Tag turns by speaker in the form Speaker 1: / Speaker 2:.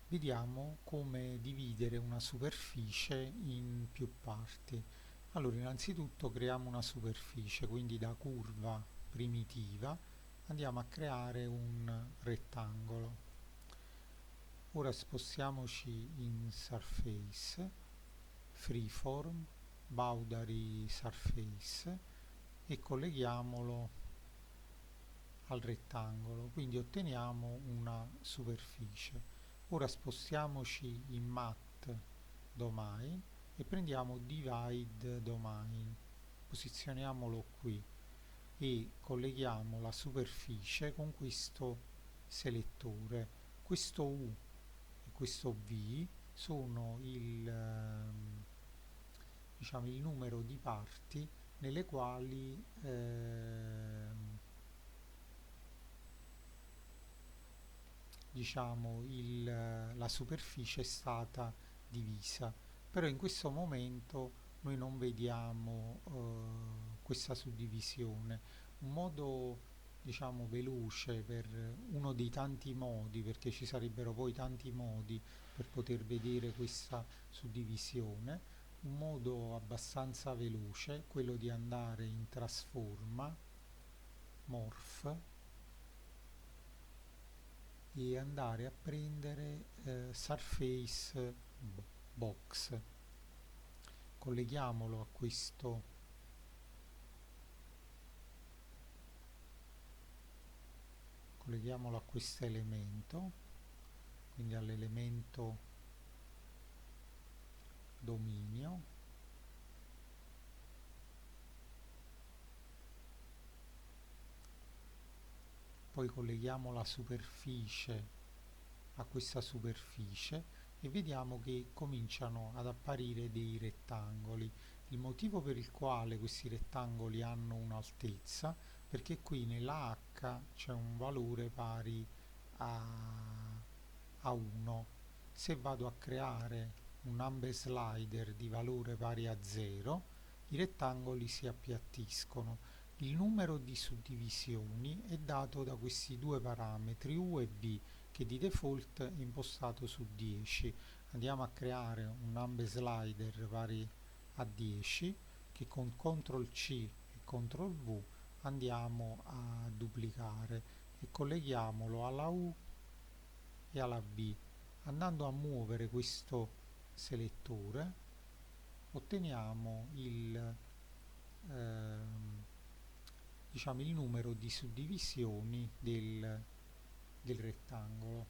Speaker 1: vediamo come dividere una superficie in più parti. Allora, innanzitutto creiamo una superficie, quindi da curva primitiva andiamo a creare un rettangolo. Ora spostiamoci in Surface, Freeform, Boundary Surface e colleghiamolo al rettangolo, quindi otteniamo una superficie. Ora spostiamoci in Matte Domain e prendiamo Divide Domain, posizioniamolo qui e colleghiamo la superficie con questo selettore. Questo U e questo V sono il numero di parti nelle quali la superficie è stata divisa, però in questo momento noi non vediamo questa suddivisione. Un modo veloce, per uno dei tanti modi, perché ci sarebbero poi tanti modi per poter vedere questa suddivisione, un modo abbastanza veloce è quello di andare in trasforma, morph, e andare a prendere Surface Box. Colleghiamolo a questo elemento, quindi all'elemento dominio, poi colleghiamo la superficie a questa superficie e vediamo che cominciano ad apparire dei rettangoli. Il motivo per il quale questi rettangoli hanno un'altezza, perché qui nella H c'è un valore pari a 1. Se vado a creare un number slider di valore pari a 0, i rettangoli si appiattiscono. Il numero di suddivisioni è dato da questi due parametri U e V, che di default è impostato su 10. Andiamo a creare un number slider pari a 10 che con CTRL C e CTRL V andiamo a duplicare e colleghiamolo alla U e alla V. Andando a muovere questo selettore otteniamo il numero di suddivisioni del rettangolo.